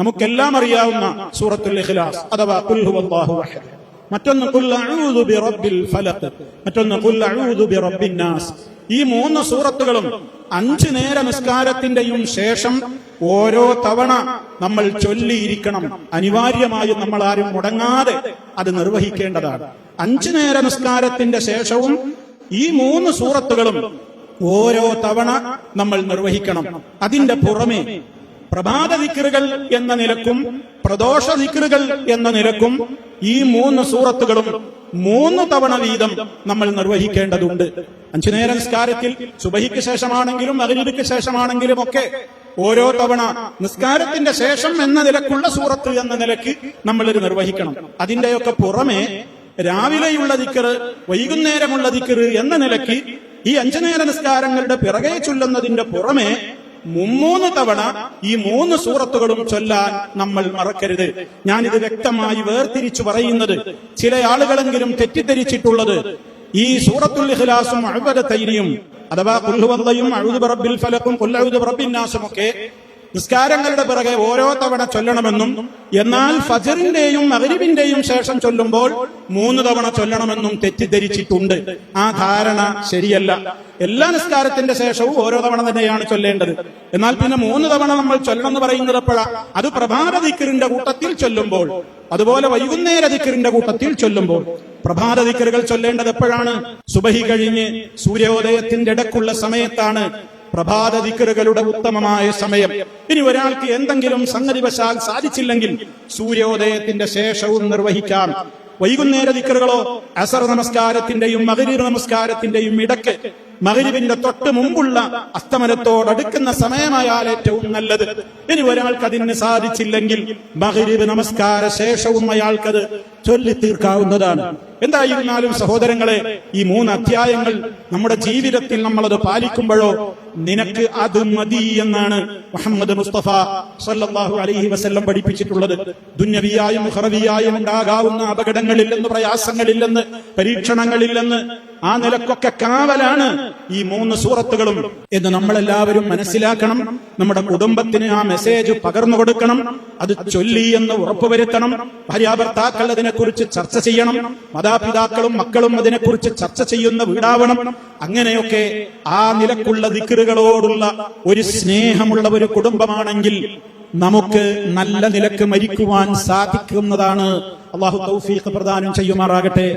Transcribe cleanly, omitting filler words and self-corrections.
നമുക്കെല്ലാം അറിയാവുന്ന സൂറത്തുൽ ഇഖ്ലാസ് അഥവാ ഖുൽ ഹുവല്ലാഹു അഹദ്, മറ്റൊന്ന് ഖുൽ അഊദു ബിറബ്ബിൽ ഫലഖ്, മറ്റൊന്ന് ഖുൽ അഊദു ബിറബ്ബിൻ നാസ്. ഈ 3 സൂറത്തുകളും 5 നേര നിസ്കാരത്തിന്റെയും ശേഷം ഓരോ തവണ നമ്മൾ ചൊല്ലിയിരിക്കണം. അനിവാര്യമായും നമ്മൾ ആരും മുടങ്ങാതെ അത് നിർവഹിക്കേണ്ടതാണ്. 5 നേര നിസ്കാരത്തിന്റെ ശേഷവും ഈ 3 സൂറത്തുകളും ഓരോ തവണ നമ്മൾ നിർവഹിക്കണം. അതിന്റെ പുറമെ പ്രഭാത ദിക്റുകൾ എന്ന നിലക്കും പ്രദോഷ ദിക്റുകൾ എന്ന നിലക്കും ഈ 3 സൂറത്തുകളും 3 തവണ വീതം നമ്മൾ നിർവഹിക്കേണ്ടതുണ്ട്. 5 നേര നിസ്കാരത്തിൽ സുബഹിക്ക് ശേഷമാണെങ്കിലും മഗ്‌രിബിക്ക് ശേഷമാണെങ്കിലും ഒക്കെ ഓരോ തവണ നിസ്കാരത്തിന്റെ ശേഷം എന്ന നിലക്കുള്ള സൂറത്ത് എന്ന നിലക്ക് നമ്മൾ ഇത് നിർവഹിക്കണം. അതിന്റെയൊക്കെ പുറമെ രാവിലെയുള്ള ദിക്റ്, വൈകുന്നേരമുള്ള ദിക്റ് എന്ന നിലയ്ക്ക് ഈ 5 നേര നിസ്കാരങ്ങളുടെ പിറകെ ചൊല്ലുന്നതിന്റെ പുറമെ 3 തവണ ഈ 3 സൂറത്തുകളും ചൊല്ലാൻ നമ്മൾ മറക്കരുത്. ഞാനിത് വ്യക്തമായി വേർതിരിച്ചു പറയുന്നത് ചില ആളുകളെങ്കിലും തെറ്റിദ്ധരിച്ചിട്ടുള്ളത് ഈ സൂറത്തുൽ ഇഖ്ലാസും അഅ്വദതൈനിയും അഥവാ ഖുൽ ഹുവല്ലയും അഊദു ബിറബ്ബിൽ ഫലഖും ഖുൽ അഊദു ബിറബ്ബിൻ നാസും ഒക്കെ നിസ്കാരങ്ങളുടെ പിറകെ ഓരോ തവണ ചൊല്ലണമെന്നും എന്നാൽ ഫജ്റിന്റെയും മഗ്‌രിബിന്റെയും ശേഷം ചൊല്ലുമ്പോൾ 3 തവണ ചൊല്ലണമെന്നും തെറ്റിദ്ധരിച്ചിട്ടുണ്ട്. ആ ധാരണ ശരിയല്ല. എല്ലാ നിസ്കാരത്തിന്റെ ശേഷവും ഓരോ തവണ തന്നെയാണ് ചൊല്ലേണ്ടത്. എന്നാൽ പിന്നെ 3 തവണ നമ്മൾ ചൊല്ലണം എന്ന് പറയുന്നത് എപ്പോഴാണ്? അത് പ്രഭാത ദിക്റിന്റെ കൂട്ടത്തിൽ ചൊല്ലുമ്പോൾ, അതുപോലെ വൈകുന്നേര ദിക്റിന്റെ കൂട്ടത്തിൽ ചൊല്ലുമ്പോൾ. പ്രഭാത ദിക്റുകൾ ചൊല്ലേണ്ടത് എപ്പോഴാണ്? സുബഹി കഴിഞ്ഞ് സൂര്യോദയത്തിന്റെ ഇടക്കുള്ള സമയത്താണ് പ്രഭാത ദിക്റുകളുടെ ഉത്തമമായ സമയം. ഇനി ഒരാൾക്ക് എന്തെങ്കിലും സംഗതിവശാൽ സാധിച്ചില്ലെങ്കിൽ സൂര്യോദയത്തിന്റെ ശേഷവും നിർവഹിക്കാം. വൈകുന്നേര ദിക്റുകളോ അസർ നമസ്കാരത്തിന്റെയും മഗ്‌രിബ് നമസ്കാരത്തിന്റെയും ഇടയ്ക്ക് മഗ്‌രിബിന്റെ തൊട്ട് മുമ്പുള്ള അസ്തമനത്തോടടുക്കുന്ന സമയമായാൽ ഏറ്റവും നല്ലത്. ഇനി ഒരാൾക്ക് അതിന് സാധിച്ചില്ലെങ്കിൽ മഗ്‌രിബ് നമസ്കാര ശേഷവും അയാൾക്കത് ചൊല്ലി തീർക്കാവുന്നതാണ്. എന്തായിരുന്നാലും സഹോദരങ്ങളെ, ഈ 3 അധ്യായങ്ങൾ നമ്മുടെ ജീവിതത്തിൽ നമ്മളത് പാലിക്കുമ്പോഴോ നിനക്ക് അത് മതി എന്നാണ് മുഹമ്മദ് മുസ്തഫ സല്ലല്ലാഹു അലൈഹി വസല്ലം പഠിപ്പിച്ചിട്ടുള്ളത്. ദുന്യവിയായും ഉഖറവിയായും ഉണ്ടാകാവുന്ന അപകടങ്ങളില്ലെന്ന്, പ്രയാസങ്ങളില്ലെന്ന്, പരീക്ഷണങ്ങളില്ലെന്ന്, ആ നിലക്കൊക്കെ കാവലാണ് ഈ 3 സൂറത്തുകളും എന്ന് നമ്മളെല്ലാവരും മനസ്സിലാക്കണം. നമ്മുടെ കുടുംബത്തിന് ആ മെസ്സേജ് പകർന്നു കൊടുക്കണം. അത് ചൊല്ലി എന്ന് ഉറപ്പുവരുത്തണം. ഭാര്യാഭർത്താക്കൾ അതിനെക്കുറിച്ച് ചർച്ച ചെയ്യണം. മാതാപിതാക്കളും മക്കളും അതിനെക്കുറിച്ച് ചർച്ച ചെയ്യുന്ന വീടാവണം. അങ്ങനെയൊക്കെ ആ നിലക്കുള്ള ദിക്റുകളോടുള്ള ഒരു സ്നേഹമുള്ള ഒരു കുടുംബമാണെങ്കിൽ നമുക്ക് നല്ല നിലക്ക് മരിക്കുവാൻ സാധിക്കുന്നതാണ്. അല്ലാഹു തൗഫീഖ് പ്രദാനം ചെയ്യുമാറാകട്ടെ.